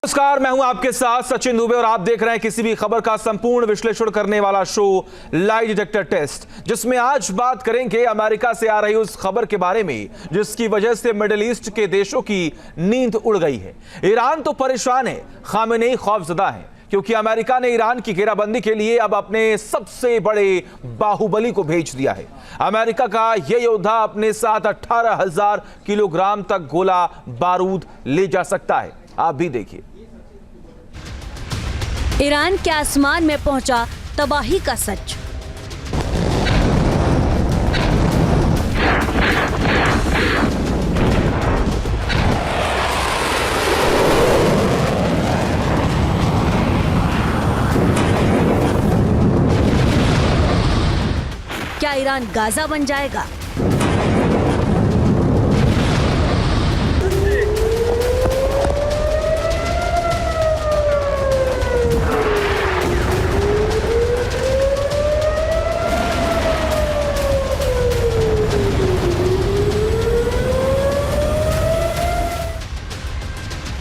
नमस्कार, मैं हूं आपके साथ सचिन दुबे और आप देख रहे हैं किसी भी खबर का संपूर्ण विश्लेषण करने वाला शो लाई डिटेक्टर टेस्ट, जिसमें आज बात करेंगे अमेरिका से आ रही उस खबर के बारे में जिसकी वजह से मिडिल ईस्ट के देशों की नींद उड़ गई है। ईरान तो परेशान है, खामेनेई खौफजदा है क्योंकि अमेरिका ने ईरान की घेराबंदी के लिए अब अपने सबसे बड़े बाहुबली को भेज दिया है। अमेरिका का यह योद्धा अपने साथ 18,000 किलोग्राम तक गोला बारूद ले जा सकता है। आप भी देखिए। ईरान के आसमान में पहुंचा तबाही का सच। क्या ईरान गाजा बन जाएगा?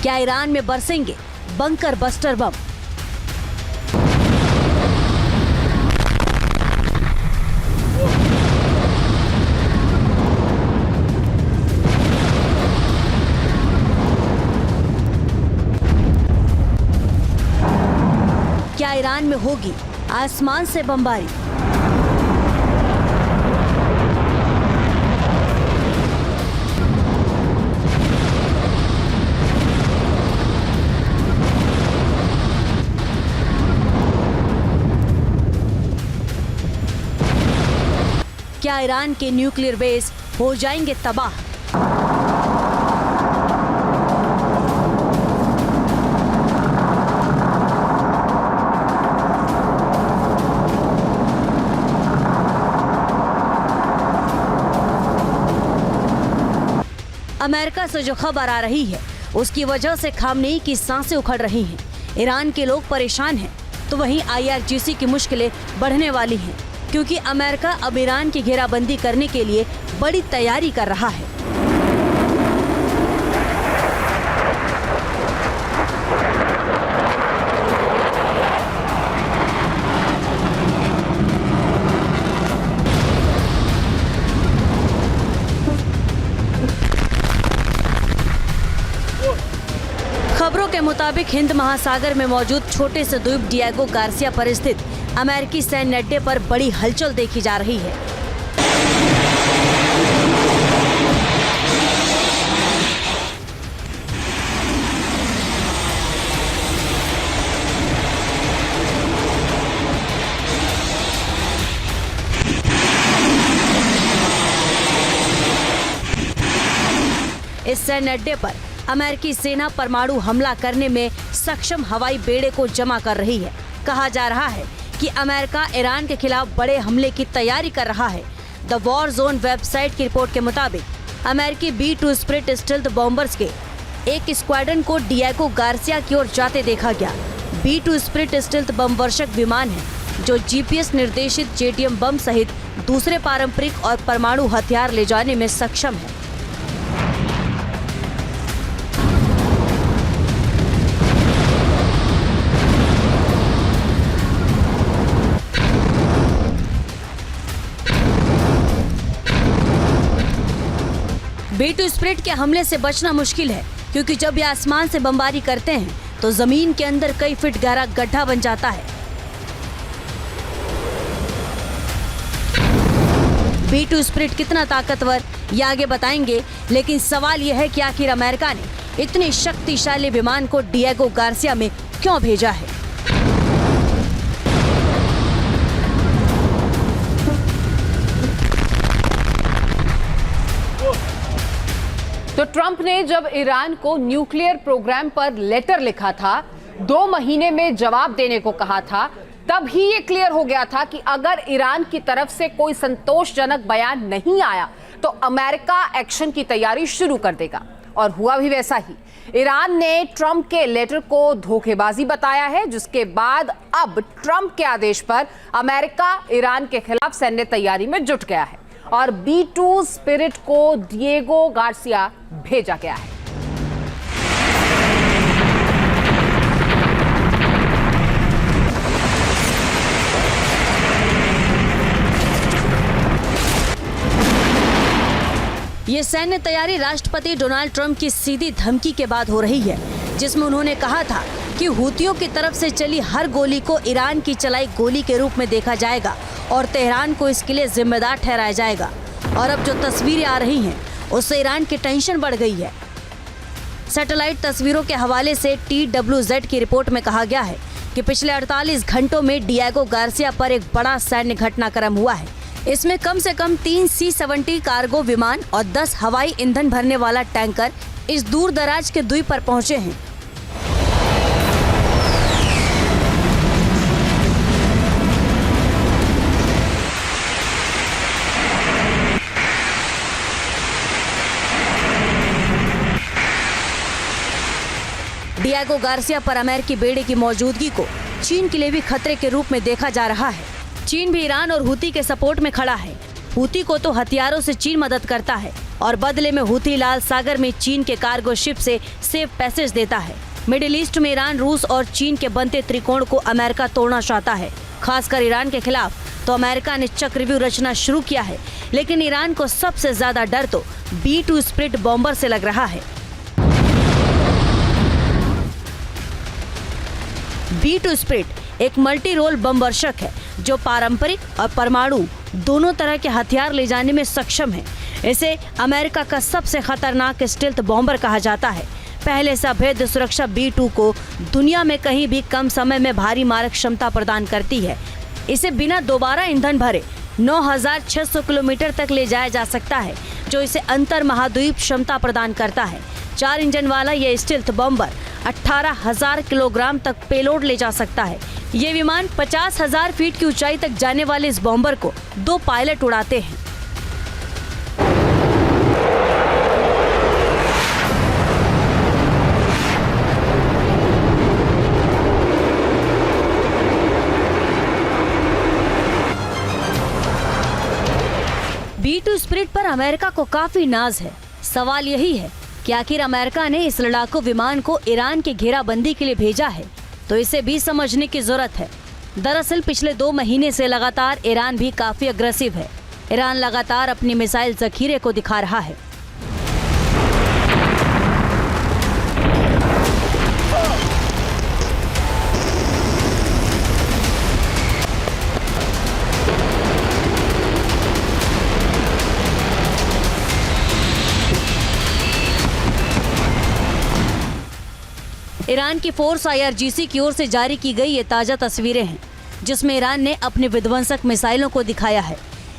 क्या ईरान में बरसेंगे बंकर बस्टर बम? क्या ईरान में होगी आसमान से बमबारी? क्या ईरान के न्यूक्लियर बेस हो जाएंगे तबाह? अमेरिका से जो खबर आ रही है उसकी वजह से खामनेई की सांसें उखड़ रही हैं। ईरान के लोग परेशान हैं तो वहीं IRGC की मुश्किलें बढ़ने वाली हैं क्योंकि अमेरिका अब ईरान की घेराबंदी करने के लिए बड़ी तैयारी कर रहा है। खबरों के मुताबिक हिंद महासागर में मौजूद छोटे से द्वीप डिएगो गार्सिया पर स्थित अमेरिकी सैन्य अड्डे पर बड़ी हलचल देखी जा रही है। इस सैन्य अड्डे पर अमेरिकी सेना परमाणु हमला करने में सक्षम हवाई बेड़े को जमा कर रही है। कहा जा रहा है कि अमेरिका ईरान के खिलाफ बड़े हमले की तैयारी कर रहा है। द वॉर जोन वेबसाइट की रिपोर्ट के मुताबिक अमेरिकी B-2 स्पिरिट स्टेल्थ बॉम्बर्स के एक स्क्वाड्रन को डिएगो गार्सिया की ओर जाते देखा गया। B-2 स्पिरिट स्टेल्थ बम वर्षक विमान है जो GPS निर्देशित JDM बम सहित दूसरे पारंपरिक और परमाणु हथियार ले जाने में सक्षम है। B-2 स्पिरिट के हमले से बचना मुश्किल है क्योंकि जब ये आसमान से बमबारी करते हैं तो जमीन के अंदर कई फीट गहरा गड्ढा बन जाता है। B-2 स्पिरिट कितना ताकतवर ये आगे बताएंगे, लेकिन सवाल यह है कि आखिर अमेरिका ने इतने शक्तिशाली विमान को डिएगो गार्सिया में क्यों भेजा है। तो ट्रंप ने जब ईरान को न्यूक्लियर प्रोग्राम पर लेटर लिखा था, 2 महीने में जवाब देने को कहा था, तब ही ये क्लियर हो गया था कि अगर ईरान की तरफ से कोई संतोषजनक बयान नहीं आया तो अमेरिका एक्शन की तैयारी शुरू कर देगा। और हुआ भी वैसा ही। ईरान ने ट्रंप के लेटर को धोखेबाजी बताया है, जिसके बाद अब ट्रंप के आदेश पर अमेरिका ईरान के खिलाफ सैन्य तैयारी में जुट गया है और B-2 स्पिरिट को डिएगो गार्सिया भेजा गया है। ये सैन्य तैयारी राष्ट्रपति डोनाल्ड ट्रंप की सीधी धमकी के बाद हो रही है, जिसमें उन्होंने कहा था कि हूतियों की तरफ से चली हर गोली को ईरान की चलाई गोली के रूप में देखा जाएगा और तेहरान को इसके लिए जिम्मेदार ठहराया जाएगा। और अब जो तस्वीरें आ रही हैं उससे ईरान की टेंशन बढ़ गई है। सैटेलाइट तस्वीरों के हवाले से TWZ की रिपोर्ट में कहा गया है कि पिछले 48 घंटों में डिएगो गार्सिया पर एक बड़ा सैन्य घटनाक्रम हुआ है। इसमें कम से कम 3 C-70 कार्गो विमान और 10 हवाई ईंधन भरने वाला टैंकर इस दूर दराज के द्वीप पर पहुंचे हैं। डिएगो गार्सिया पर अमेरिकी बेड़े की मौजूदगी को चीन के लिए भी खतरे के रूप में देखा जा रहा है। चीन भी ईरान और हूती के सपोर्ट में खड़ा है। हूती को तो हथियारों से चीन मदद करता है और बदले में हूती लाल सागर में चीन के कार्गो शिप से सेफ पैसेज देता है। मिडिल ईस्ट में ईरान, रूस और चीन के बनते त्रिकोण को अमेरिका तोड़ना चाहता है। खासकर ईरान के खिलाफ तो अमेरिका ने चक्रव्यूह रचना शुरू किया है, लेकिन ईरान को सबसे ज्यादा डर तो B-2 स्प्लिट बॉम्बर से लग रहा है। B-2 स्प्लिट एक मल्टी रोल बम वर्षक है जो पारंपरिक और परमाणु दोनों तरह के हथियार ले जाने में सक्षम है। इसे अमेरिका का सबसे खतरनाक स्टेल्थ बॉम्बर कहा जाता है। पहले से अभेद्य सुरक्षा B-2 को दुनिया में कहीं भी कम समय में भारी मारक क्षमता प्रदान करती है। इसे बिना दोबारा ईंधन भरे 9,600 किलोमीटर तक ले जाया जा सकता है, जो इसे अंतर महाद्वीप क्षमता प्रदान करता है। 4 इंजन वाला यह स्टेल्थ बॉम्बर 18,000 किलोग्राम तक पेलोड ले जा सकता है। ये विमान 50,000 फीट की ऊंचाई तक जाने वाले इस बॉम्बर को 2 पायलट उड़ाते हैं। B-2 स्प्लिट पर अमेरिका को काफी नाज है। सवाल यही है कि आखिर अमेरिका ने इस लड़ाकू विमान को ईरान की घेराबंदी के लिए भेजा है, तो इसे भी समझने की जरूरत है। दरअसल पिछले 2 महीने से लगातार ईरान भी काफी अग्रेसिव है। ईरान लगातार अपनी मिसाइल जखीरे को दिखा रहा है। ईरान की फोर्स IRGC की ओर से जारी की गई ये ताज़ा तस्वीरें हैं, जिसमें ईरान ने अपने विध्वंसक मिसाइलों को दिखाया है।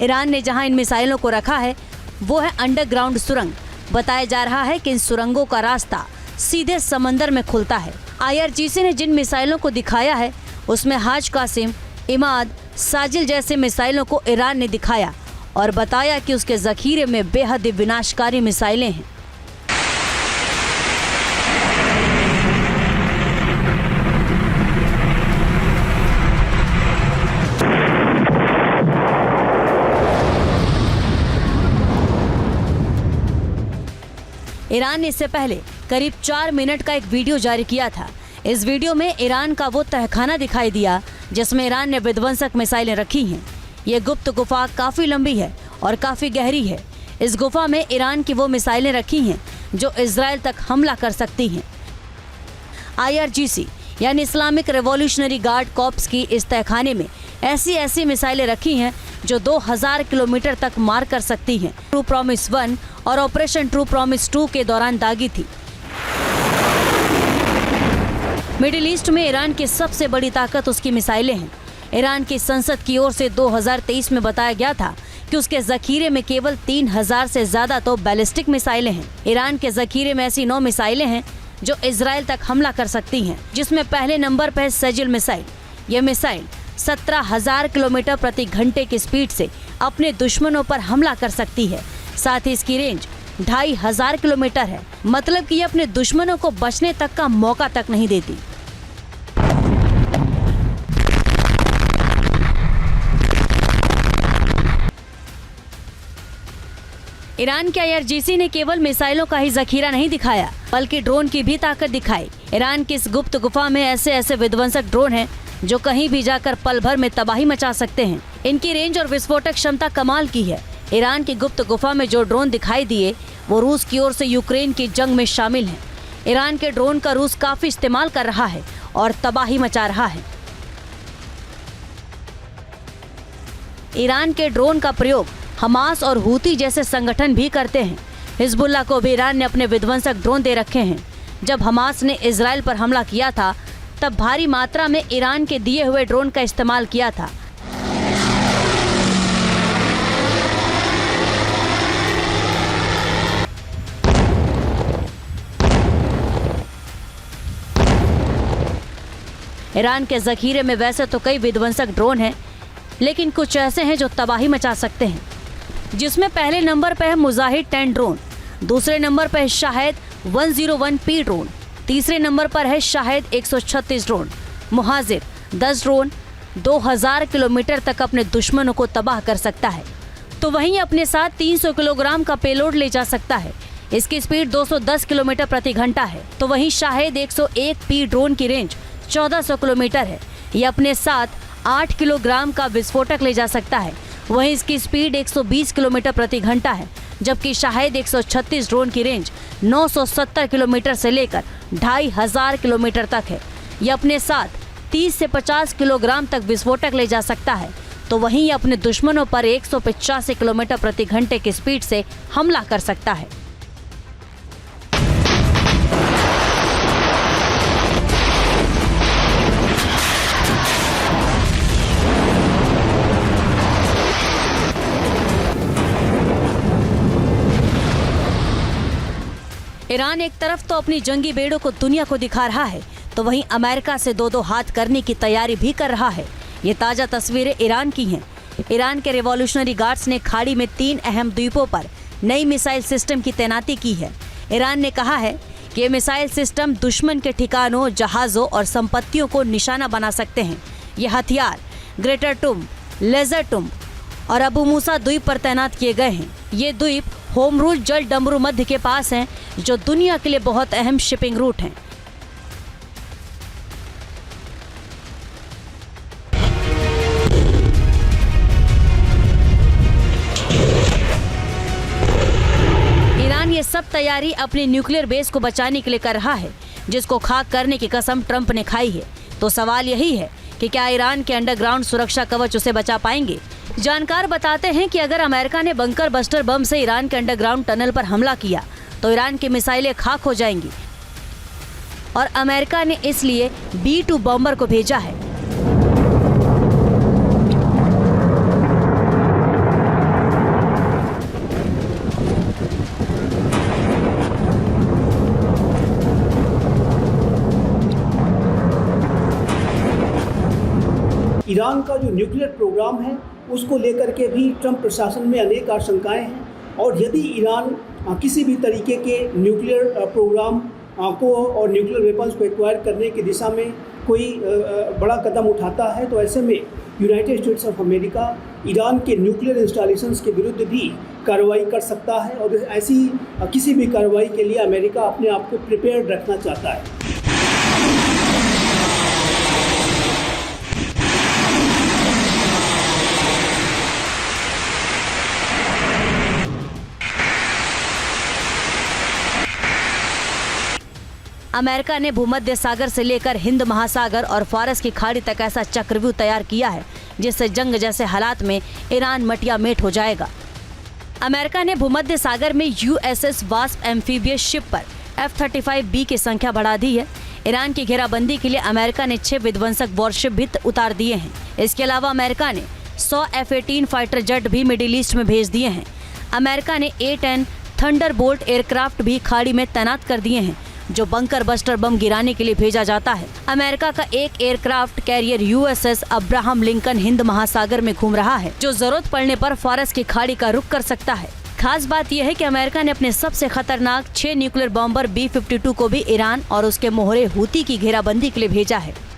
ईरान ने जहां इन मिसाइलों को रखा है वो है अंडरग्राउंड सुरंग। बताया जा रहा है कि इन सुरंगों का रास्ता सीधे समंदर में खुलता है। IRGC ने जिन मिसाइलों को दिखाया है उसमें हाज कासिम, इमाद, साजिल जैसे मिसाइलों को ईरान ने दिखाया और बताया कि उसके जखीरे में बेहद विनाशकारी मिसाइलें हैं। ईरान ने इससे पहले करीब 4 मिनट का एक वीडियो जारी किया था। इस वीडियो में ईरान का वो तहखाना दिखाई दिया जिसमें ईरान ने विध्वंसक मिसाइलें रखी हैं। ये गुप्त गुफा काफी लंबी है और काफी गहरी है। इस गुफा में ईरान की वो मिसाइलें रखी हैं जो इजराइल तक हमला कर सकती हैं। IRGC यानी इस्लामिक रिवॉल्यूशनरी गार्ड कॉर्प्स की इस तहखाने में ऐसी मिसाइलें रखी हैं जो 2000 किलोमीटर तक मार कर सकती हैं। ट्रू प्रॉमिस 1 और ऑपरेशन ट्रू प्रॉमिस 2 के दौरान दागी थी। मिडिल ईस्ट में ईरान की सबसे बड़ी ताकत उसकी मिसाइलें हैं। ईरान की संसद की ओर से 2023 में बताया गया था कि उसके जखीरे में केवल 3000 से ज्यादा तो बैलिस्टिक मिसाइलें हैं। ईरान के जखीरे में ऐसी 9 मिसाइलें हैं जो इजराइल तक हमला कर सकती हैं, जिसमें पहले नंबर पर है सजिल मिसाइल। यह मिसाइल 17,000 किलोमीटर प्रति घंटे की स्पीड से अपने दुश्मनों पर हमला कर सकती है। साथ ही इसकी रेंज 2500 किलोमीटर है, मतलब कि ये अपने दुश्मनों को बचने तक का मौका तक नहीं देती। ईरान के IRGC ने केवल मिसाइलों का ही जखीरा नहीं दिखाया, बल्कि ड्रोन की भी ताकत दिखाई। ईरान की इस गुप्त गुफा में ऐसे विध्वंसक ड्रोन हैं जो कहीं भी जाकर पल भर में तबाही मचा सकते हैं। इनकी रेंज और विस्फोटक क्षमता कमाल की है। ईरान की गुप्त गुफा में जो ड्रोन दिखाई दिए वो रूस की ओर से यूक्रेन की जंग में शामिल हैं। ईरान के ड्रोन का रूस काफी इस्तेमाल कर रहा है और तबाही मचा रहा है। ईरान के ड्रोन का प्रयोग हमास और हूती जैसे संगठन भी करते हैं। हिजबुल्लाह को भी ईरान ने अपने विध्वंसक ड्रोन दे रखे हैं। जब हमास ने इजराइल पर हमला किया था तब भारी मात्रा में ईरान के दिए हुए ड्रोन का इस्तेमाल किया था। ईरान के जखीरे में वैसे तो कई विध्वंसक ड्रोन हैं, लेकिन कुछ ऐसे हैं जो तबाही मचा सकते हैं, जिसमें पहले नंबर पर है मुजाहिद 10 ड्रोन, दूसरे नंबर पर है शाहिद 101P ड्रोन, तीसरे नंबर पर है शाहिद 136 ड्रोन। मुहाजिर 10 ड्रोन 2000 किलोमीटर तक अपने दुश्मनों को तबाह कर सकता है, तो वहीं अपने साथ 300 किलोग्राम का पेलोड ले जा सकता है। इसकी स्पीड 210 किलोमीटर प्रति घंटा है। तो वहीं शाहिद 101P ड्रोन की रेंज 1400 किलोमीटर है। ये अपने साथ 8 किलोग्राम का विस्फोटक ले जा सकता है। वहीं इसकी स्पीड 120 किलोमीटर प्रति घंटा है, जबकि शाहिद 136 ड्रोन की रेंज 970 किलोमीटर से लेकर 2500 किलोमीटर तक है। ये अपने साथ 30 से 50 किलोग्राम तक विस्फोटक ले जा सकता है। तो वहीं ये अपने दुश्मनों पर 185 किलोमीटर प्रति घंटे की स्पीड से हमला कर सकता है। ईरान एक तरफ तो अपनी जंगी बेड़ों को दुनिया को दिखा रहा है, तो वहीं अमेरिका से दो हाथ करने की तैयारी भी कर रहा है। ये ताज़ा तस्वीरें ईरान की हैं। ईरान के रिवॉल्यूशनरी गार्ड्स ने खाड़ी में 3 अहम द्वीपों पर नई मिसाइल सिस्टम की तैनाती की है। ईरान ने कहा है कि ये मिसाइल सिस्टम दुश्मन के ठिकानों, जहाज़ों और संपत्तियों को निशाना बना सकते हैं। ये हथियार ग्रेटर टुम, लेजर टुम और अबू मूसा द्वीप पर तैनात किए गए हैं। ये द्वीप होमरूल जल डमरू मध्य के पास हैं, जो दुनिया के लिए बहुत अहम शिपिंग रूट हैं। ईरान ये सब तैयारी अपनी न्यूक्लियर बेस को बचाने के लिए कर रहा है, जिसको खाक करने की कसम ट्रंप ने खाई है। तो सवाल यही है कि क्या ईरान के अंडरग्राउंड सुरक्षा कवच उसे बचा पाएंगे। जानकार बताते हैं कि अगर अमेरिका ने बंकर बस्टर बम से ईरान के अंडरग्राउंड टनल पर हमला किया तो ईरान की मिसाइलें खाक हो जाएंगी, और अमेरिका ने इसलिए B-2 बॉम्बर को भेजा है। ईरान का जो न्यूक्लियर प्रोग्राम है उसको लेकर के भी ट्रंप प्रशासन में अनेक आशंकाएं हैं, और यदि ईरान किसी भी तरीके के न्यूक्लियर प्रोग्राम को और न्यूक्लियर वेपन्स को एक्वायर करने की दिशा में कोई बड़ा कदम उठाता है, तो ऐसे में United states of America Iran के न्यूक्लियर इंस्टॉलेशंस के विरुद्ध भी कार्रवाई कर सकता है। और ऐसी किसी भी कार्रवाई के लिए अमेरिका अपने आप को प्रिपेयर्ड रखना चाहता है। अमेरिका ने भूमध्य सागर से लेकर हिंद महासागर और फारस की खाड़ी तक ऐसा चक्रव्यूह तैयार किया है जिससे जंग जैसे हालात में ईरान मटियामेट हो जाएगा। अमेरिका ने भूमध्य सागर में USS वास्प एम्फीबियस शिप पर F-35B की संख्या बढ़ा दी है। ईरान की घेराबंदी के लिए अमेरिका ने 6 विध्वंसक वॉरशिप भी उतार दिए हैं। इसके अलावा अमेरिका ने 100 F-18 फाइटर जेट भी मिडिल ईस्ट में भेज दिए हैं। अमेरिका ने A-10 थंडरबोल्ट एयरक्राफ्ट भी खाड़ी में तैनात कर दिए हैं, जो बंकर बस्टर बम गिराने के लिए भेजा जाता है। अमेरिका का एक aircraft carrier USS Abraham Lincoln Hind महासागर में घूम रहा है, जो जरूरत पड़ने पर फारस की खाड़ी का रुख कर सकता है। खास बात यह है कि अमेरिका ने अपने सबसे खतरनाक 6 न्यूक्लियर बॉम्बर B-52 को भी ईरान और उसके मोहरे हूती की घेराबंदी के लिए भेजा है।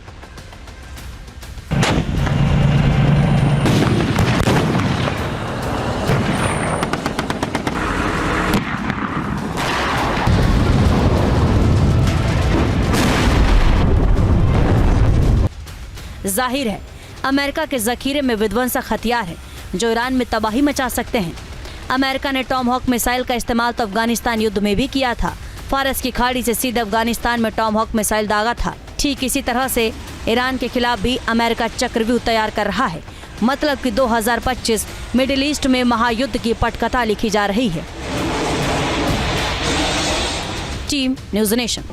जाहिर है अमेरिका के जखीरे में विध्वंसक हथियार है जो ईरान में तबाही मचा सकते हैं। अमेरिका ने टॉमहॉक मिसाइल का इस्तेमाल तो अफगानिस्तान युद्ध में भी किया था। फारस की खाड़ी से सीधे अफगानिस्तान में टॉमहॉक मिसाइल दागा था। ठीक इसी तरह से ईरान के खिलाफ भी अमेरिका चक्रव्यूह तैयार कर रहा है। मतलब कि 2025 मिडिल ईस्ट में महायुद्ध की पटकथा लिखी जा रही है। Team news nation.